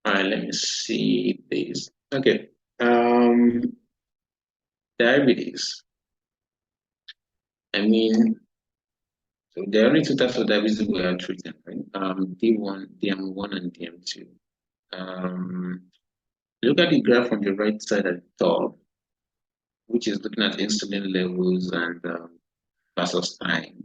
All right, let me see this. Okay. Diabetes. I mean, so there are only two types of diabetes we are treating, right? D1, DM1, and DM2. Look at the graph on the right side at the top, which is looking at insulin levels and versus time.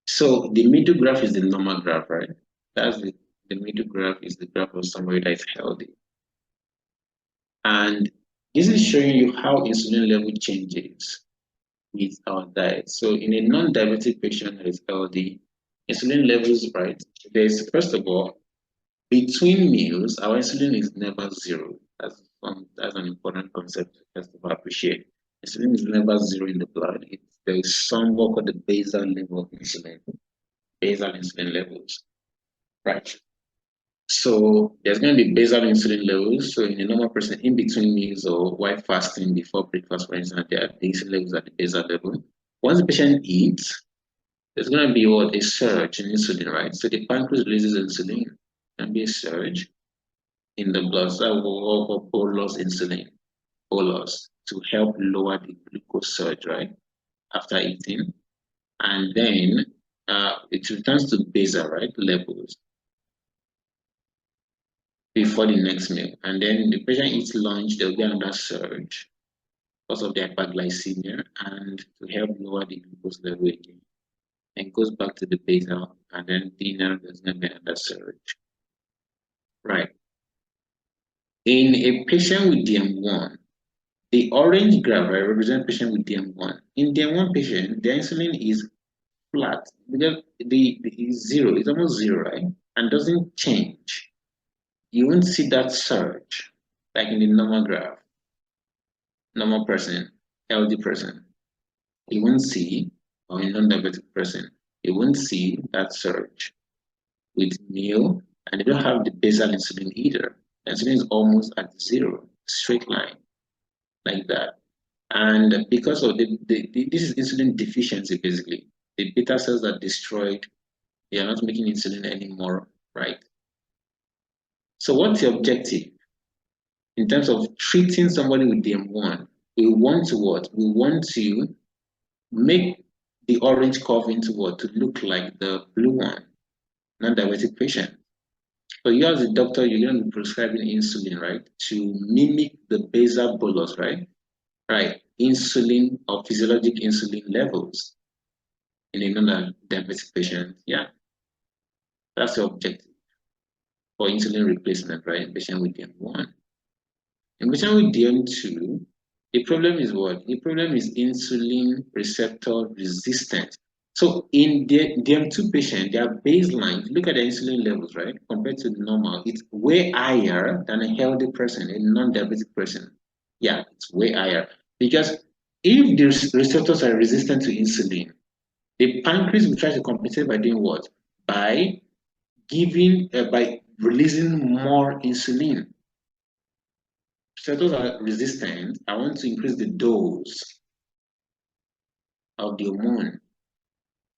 So the middle graph is the normal graph, right? That's the middle graph is the graph of somebody that is healthy. And this is showing you how insulin level changes with our diet. So in a non-diabetic patient that is healthy, insulin levels, right? There's, first of all, between meals, our insulin is never zero. That's an important concept first of all appreciate. Insulin is never zero in the blood. There is some what called the basal level of insulin, basal insulin levels, right? So there's going to be basal insulin levels. So in a normal person, in between meals or while fasting before breakfast, for instance, there are insulin levels at the basal level. Once the patient eats, there's going to be what a surge in insulin, right? So the pancreas releases insulin, and be a surge in the blood. So we'll call bolus insulin, bolus, to help lower the glucose surge, right? After eating, and then it returns to basal, right, levels before the next meal. And then the patient eats lunch, there'll be another surge because of the hyperglycemia and to help lower the glucose level again. And goes back to the basal, and then dinner, there's going to be another surge. Right. In a patient with DM1, the orange graph represents patient with DM1. In DM1 patient, the insulin is flat because the is zero, it's almost zero, right? And doesn't change. You won't see that surge like in the normal graph, normal person, healthy person. You won't see, or a non-diabetic person, you won't see that surge with meal, and they don't have the basal insulin either. Insulin is almost at zero, straight line, like that. And because of this is insulin deficiency, basically. The beta cells are destroyed, they are not making insulin anymore, right? So what's the objective? In terms of treating somebody with DM1, we want to what? We want to make the orange curve into what? To look like the blue one, non-diabetic patient. So you as a doctor, you're going to be prescribing insulin, right? To mimic the basal bolus, right? Right. Insulin or physiologic insulin levels in a non-diabetic patient. Yeah. That's the objective for insulin replacement, right? In patient with DM1. In patient with DM2, the problem is what? The problem is insulin receptor resistance. So in the DM2 patient, their baseline, look at the insulin levels, right? Compared to normal, it's way higher than a healthy person, a non-diabetic person. Yeah, it's way higher. Because if the receptors are resistant to insulin, the pancreas will try to compensate by doing what? By by releasing more insulin. Receptors are resistant. I want to increase the dose of the hormone.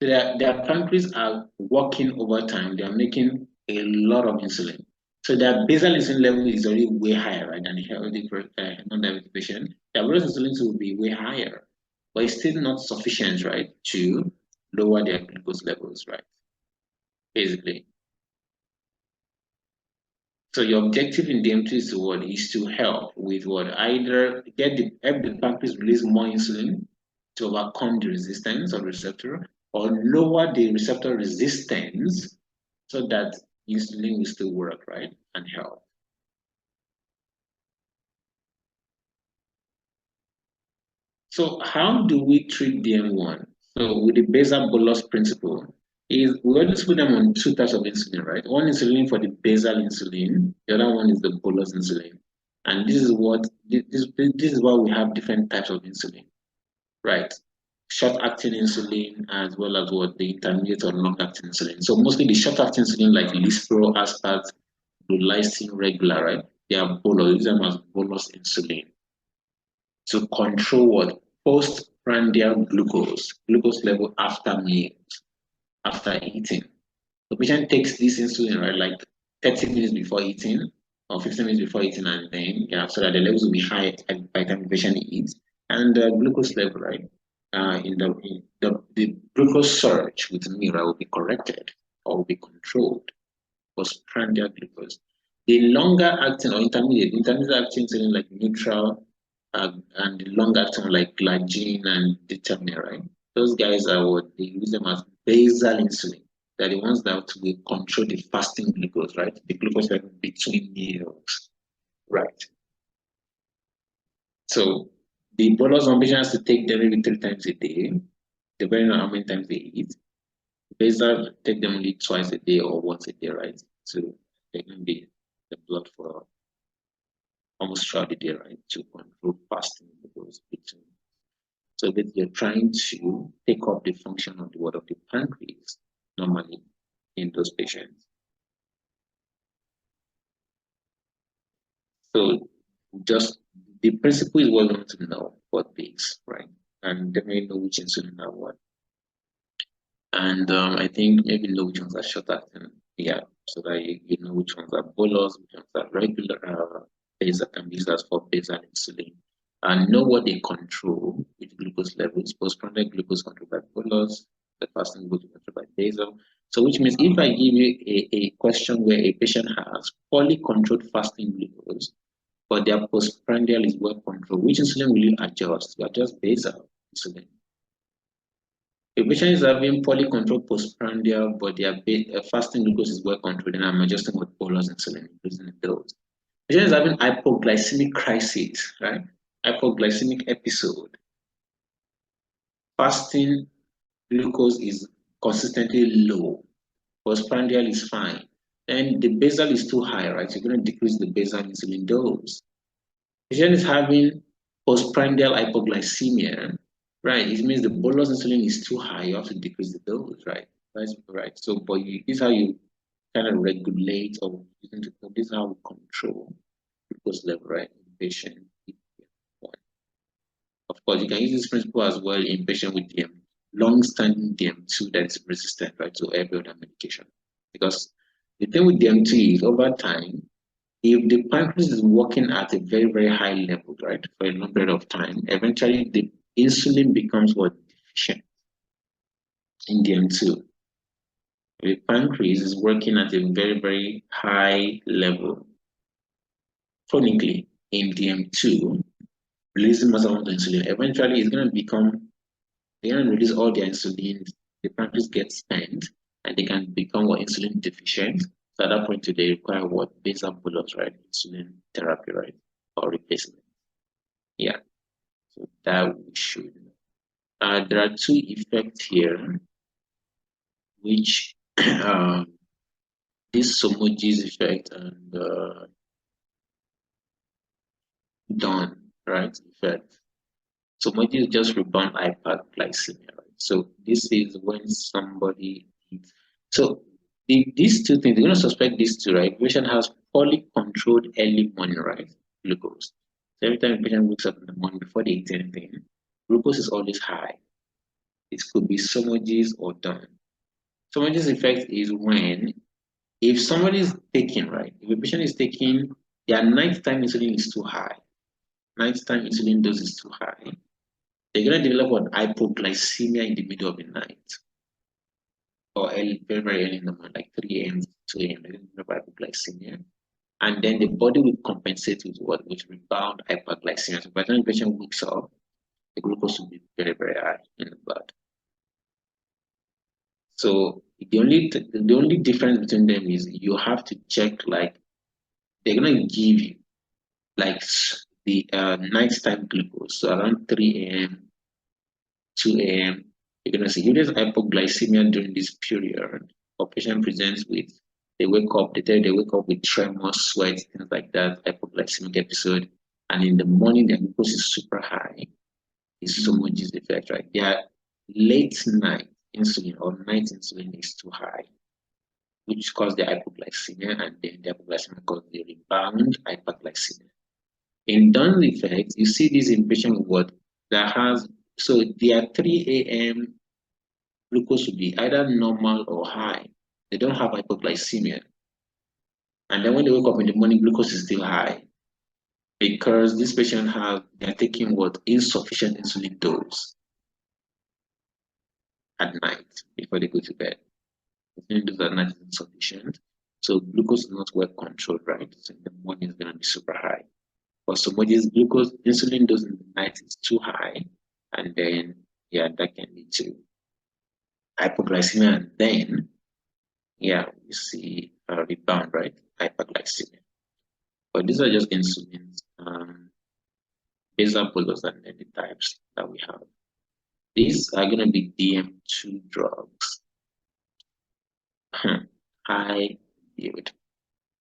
Their pancreas are working overtime. They are making a lot of insulin. So their basal insulin level is already way higher, right, than a healthy non-diabetic patient. Their basal insulin will be way higher, but it's still not sufficient, right, to lower their glucose levels, right, basically. So your objective in DMT is what? Is to help with what? Either help the pancreas release more insulin to overcome the resistance of the receptor, or lower the receptor resistance so that insulin will still work, right, and help. So how do we treat DM1? So with the basal bolus principle, is we always put them on two types of insulin, right? One insulin for the basal insulin, the other one is the bolus insulin. And this is why we have different types of insulin, right? Short-acting insulin as well as what the intermediate or long-acting insulin. So mostly the short-acting insulin like Lispro, Aspart, Lysine, regular, right? They are bolus, use them as bolus insulin to control what? Postprandial glucose level after meals, after eating. The patient takes this insulin, right, like 30 minutes before eating or 15 minutes before eating, and then so that the levels will be high by the time the patient eats, and the glucose level, right? The glucose surge with meal, right, will be corrected or will be controlled. Postprandial glucose. The longer acting or intermediate acting insulin like neutral, and the long acting like glargine and determinant, right? Those guys are what they use them as basal insulin. They're the ones that will control the fasting glucose, right? The glucose level between meals, right? So the bolus on patient has to take them maybe 3 times a day, depending on how many times they eat. Basal take them only twice a day or once a day, right? So they can be the blood for almost throughout the day, right? To control fasting glucose between. So that you're trying to take up the function of the word of the pancreas normally in those patients. So just the principle is what you want to know what these, right? And definitely know which insulin are what. And I think maybe know which ones are short acting. Yeah, so that you know which ones are bolus, which ones are regular basal, and these are for basal insulin. And know what they control, which glucose levels, postprandial glucose controlled by bolus, the fasting glucose controlled by basal. So which means if I give you a question where a patient has poorly controlled fasting glucose, but their postprandial is well controlled, which insulin will you adjust? You adjust basal insulin. If patient is having poorly controlled postprandial, but their fasting glucose is well controlled, then I'm adjusting with bolus insulin, increasing the dose. Patient is having hypoglycemic crisis, right? Hypoglycemic episode. Fasting glucose is consistently low. Postprandial is fine. Then the basal is too high, right? So you're going to decrease the basal insulin dose. Patient is having postprandial hypoglycemia, right? It means the bolus insulin is too high. You have to decrease the dose, right? That's right. So, but this is how you kind of regulate, or this is how we control glucose level, right? In patient. Of course, you can use this principle as well in patient with DM, long-standing DM2 that is resistant, right, to every other medication. Because the thing with DM2 is over time, if the pancreas is working at a very, very high level, right, for a long period of time, eventually the insulin becomes what deficient in DM2. The pancreas is working at a very, very high level chronically in DM2, releasing most amount of insulin. Eventually, it's going to become, they're going to release all their insulin, the pancreas gets spent, and they can become what insulin deficient. So at that point, they require what basal bolus, right? Insulin therapy, right? Or replacement. Yeah. So that we should. There are two effects here, which this Somoji's effect and Dawn, right? Effect. Somoji is just rebound hyperglycemia, right? So this is when somebody eats. So these two things, you're going to suspect these two, right? Patient has poorly controlled early morning, right? Glucose. So every time a patient wakes up in the morning before they eat anything, glucose is always high. It could be Somoji's or Dawn. Somoji's effect is when, if somebody is taking, right, if a patient is taking, their nighttime insulin is too high, nighttime insulin dose is too high, they're going to develop what hypoglycemia in the middle of the night or early, very, very early in the morning, like 3 a.m., 2 a.m., they're going to develop hypoglycemia. And then the body will compensate with what? With rebound hyperglycemia. So by the time the patient wakes up, the glucose will be very, very high in the blood. So the only difference between them is you have to check, like, they're going to give you like the nighttime glucose, so around 3 a.m., 2 a.m., you're going to see if there's hypoglycemia during this period, or patient presents with, they wake up, they wake up with tremors, sweat, things like that, hypoglycemic episode, and in the morning their glucose is super high. It's Somoji's effect, right? Their late night insulin or night insulin is too high, which causes the hypoglycemia, and then the hypoglycemia causes the rebound hyperglycemia. In Down's effect, you see this in patient with what that has, so their 3 a.m. glucose would be either normal or high. They don't have hypoglycemia. And then when they wake up in the morning, glucose is still high because this patient they're taking what insufficient insulin dose at night before they go to bed. Insulin dose at night is insufficient, so glucose is not well controlled, right? So in the morning it's gonna be super high. For somebody's glucose insulin dose in the night is too high, and then yeah, that can lead to hypoglycemia, and then yeah, we see a rebound, right? Hyperglycemia. But these are just insulins, basal bolus, and many types that we have. These are going to be DM2 drugs. I yield.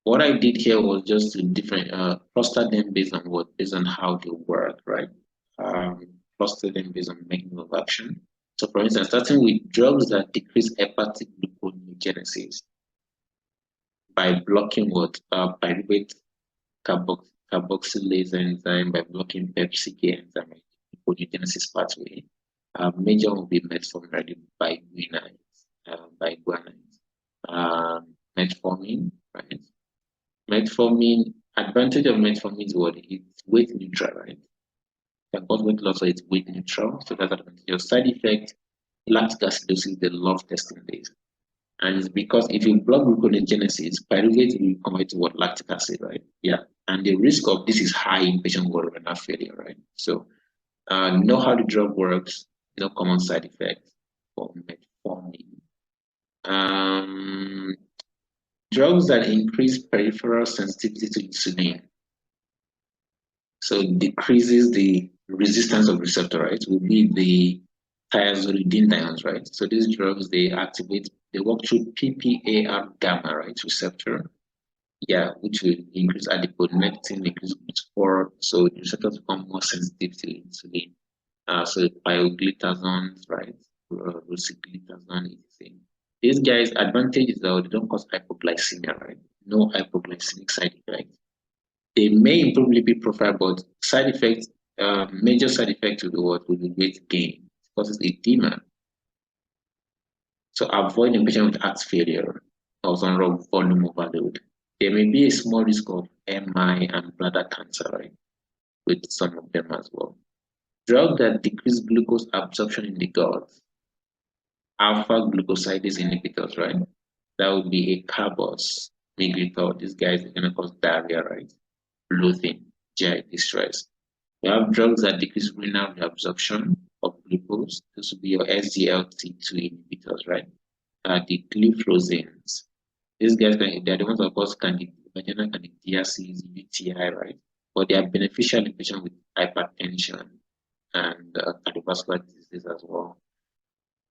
What I did here was just to cluster them based on based on how they work, right? Cluster them based on mechanism of action. So, for instance, starting with drugs that decrease hepatic gluconeogenesis by blocking pyruvate carboxylase enzyme, by blocking PepsiK enzyme, gluconeogenesis pathway. Major will be metformin by guanine. Metformin, right? Metformin, advantage of metformin is what? It's weight neutral, right? Can cause weight loss, so it's weight neutral. So that's advantage. Your side effect, lactic acidosis, they love testing this. And it's because if you block gluconeogenesis, pyruvate will convert to what? Lactic acid, right? Yeah. And the risk of this is high in patients with renal failure, right? So know how the drug works, common side effects for metformin. Drugs that increase peripheral sensitivity to insulin, so decreases the resistance of receptor, right, will be the thiazolidinediones, right? So these drugs, they work through PPAR gamma, right, receptor, yeah, which will increase adiponectin, increase GLUT4, so the receptors become more sensitive to insulin. So pioglitazones, right, rosiglitazone is the same. These guys' advantage is that they don't cause hypoglycemia, right? No hypoglycemic side effects. They may improve lipid profile, but side effects, major side effects will be weight gain. It causes edema. So avoid in patient with heart failure or some volume overload. There may be a small risk of MI and bladder cancer, right? With some of them as well. Drugs that decrease glucose absorption in the gut, alpha glucosidase inhibitors, right? That would be a carbos, miglitol. These guys are going to cause diarrhea, right? Bloating, GI distress. We have drugs that decrease renal reabsorption of glucose. This would be your SGLT2 inhibitors, right? The gliflozins. These guys, they're the ones that cause vaginal candidiasis, UTI, right? But they are beneficial in patients with hypertension and cardiovascular disease as well.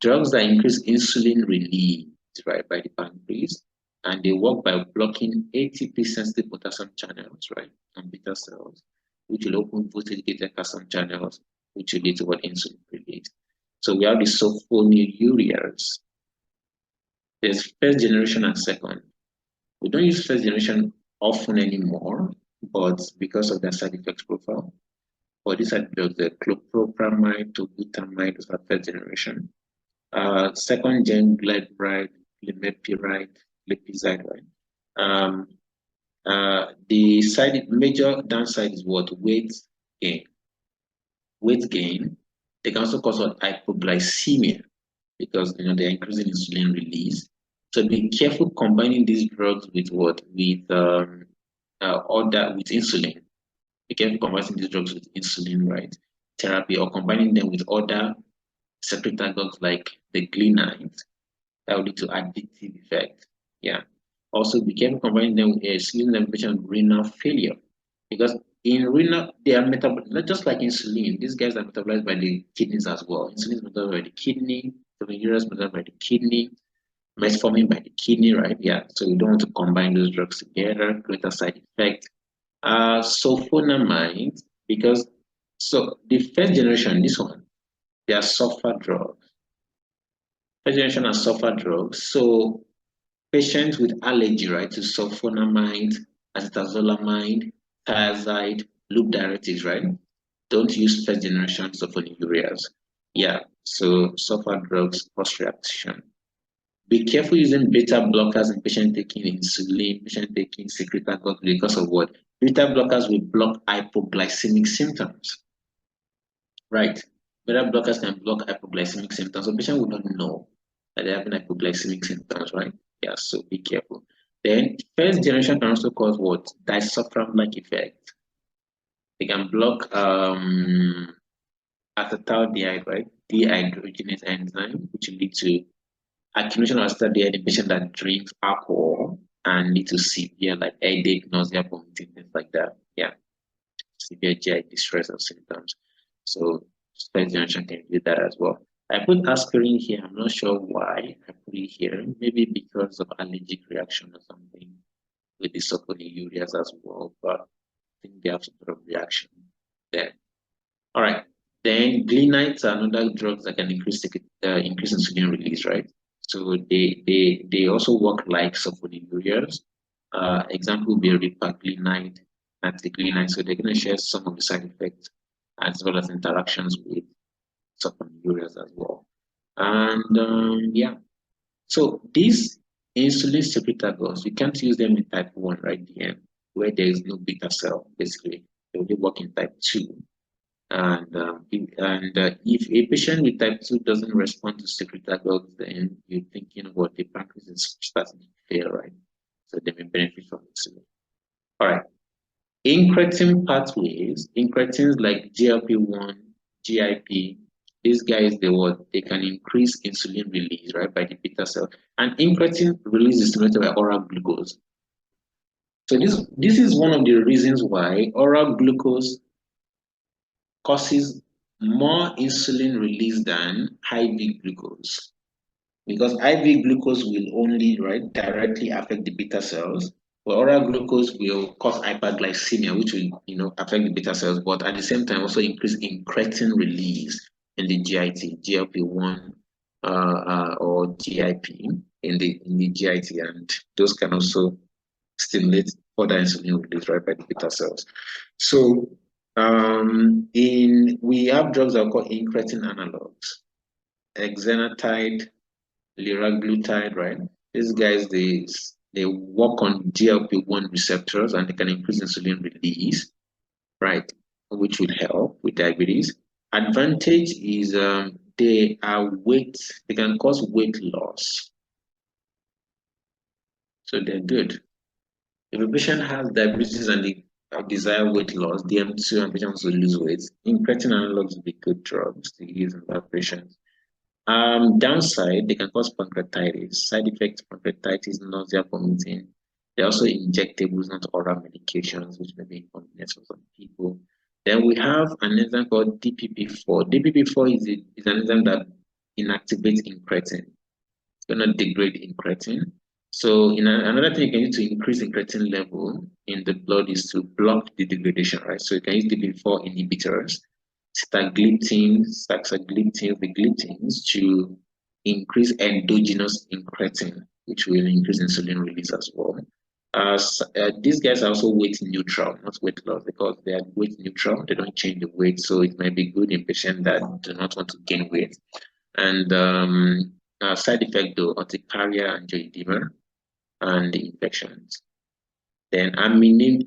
Drugs that increase insulin release, right, by the pancreas, and they work by blocking ATP-sensitive potassium channels, right, and beta cells, which will open voltage-gated calcium channels, which will lead to what insulin release. So we have the sulfonylureas. There's first generation and second. We don't use first generation often anymore, but because of their side effects profile. For these are drugs, the clopropramide, tobutamide, those are first generation. Second gen glyburide, limepiride, lipizide, right? The major downside is what? Weight gain. Weight gain. They can also cause hypoglycemia because they're increasing insulin release. So be careful combining these drugs with what? With with insulin. Be careful combining these drugs with insulin, right? Therapy, or combining them with other secretagogues like the glenines. That will lead to addictive effect. Yeah. Also, be careful combining them with a insulin patient with renal failure, because in renal, they are not just like insulin. These guys are metabolized by the kidneys as well. Insulin is metabolized by the kidney, sulfonylureas is metabolized by the kidney, metformin by the kidney, right? Yeah. So we don't want to combine those drugs together, greater side effect. Sulfonamide, because the first generation, this one, they are sulfur drugs. First generation are sulfur drugs. So patients with allergy, right, to sulfonamide, acetazolamide, thiazide, loop diuretics, right, don't use first generation sulfonylureas. Yeah, so sulfur drugs cross reaction. Be careful using beta blockers in patient taking insulin, patient taking secretagogue because of what? Beta blockers will block hypoglycemic symptoms. Right. Beta blockers can block hypoglycemic symptoms. So patient will not know that they're having hypoglycemic symptoms, right? Yeah, so be careful. Then first generation can also cause what? Disulfiram-like effect. They can block acetaldehyde, right? Dehydrogenase enzyme, which will lead to accumulation of acetaldehyde in patient that drinks alcohol and lead to severe like headache, nausea, vomiting, things like that. Yeah, severe GI distress and symptoms. So first generation can do that as well. I put aspirin here. I'm not sure why I put it here. Maybe because of allergic reaction or something with the sulfonylureas as well. But I think they have some sort of reaction there. All right. Then glenites are another drugs that can increase insulin release, right? So they also work like sulfonylureas. Example would be ripaglinide, antiglinide. So they're going to share some of the side effects as well as interactions with sulfonylureas as well. And yeah, so these insulin secretagogues, you can't use them in type 1, right? Where there is no beta cell, basically. They only work in type 2. And if a patient with type 2 doesn't respond to secretagogues, then you're thinking, what, the pancreas is starting to fail, right? So they may benefit from insulin. All right. Incretin pathways, incretins like GLP-1, GIP, these guys, they can increase insulin release, right, by the beta cell. And incretin release is stimulated by oral glucose. So this is one of the reasons why oral glucose causes more insulin release than IV glucose, because IV glucose will only directly affect the beta cells, but oral glucose will cause hyperglycemia, which will affect the beta cells, but at the same time also increase incretin release in the GIT, GLP-1 or GIP in the GIT, and those can also stimulate further insulin release right by the beta cells. So we have drugs that are called incretin analogs, exenatide, liraglutide, right? These guys, they work on GLP-1 receptors and they can increase insulin release, right? Which will help with diabetes. Advantage is they can cause weight loss. So they're good. If a patient has diabetes and they desire weight loss, DM2, and patient wants to lose weight, incretin analogs will be good drugs to use in that patient. Downside, they can cause pancreatitis. Side effects: pancreatitis, nausea, vomiting. They're also injectables, not oral medications, which may be inconvenient for some people. Then we have an enzyme called DPP4. DPP4 is an enzyme that inactivates incretin. It's going to degrade incretin. So another thing you can use to increase incretin level in the blood is to block the degradation, right? So you can use DPP4 inhibitors, sitagliptin, saxagliptin, gliptins to increase endogenous incretin, which will increase insulin release as well. These guys are also weight neutral, not weight loss, because they are weight neutral. They don't change the weight, so it might be good in patients that do not want to gain weight. And side effect though, urticaria, angioedema, and infections. Then amylin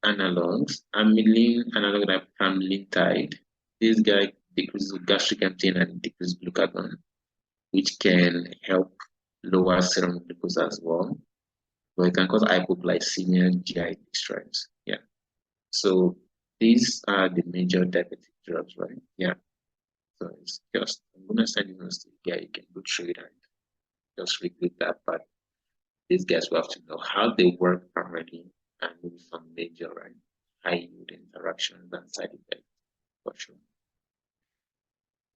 analogs, amylin analog like pramlintide. This guy decreases gastric emptying and decreases glucagon, which can help lower serum glucose as well. But it can cause hypoglycemia, GI distress. Yeah. So these are the major diabetic drugs, right? Yeah. So it's just, I'm gonna send you notes. Yeah, you can go through it and just repeat that part. These guys will have to know how they work primarily and maybe some major, right, high yield interactions and side effects for sure.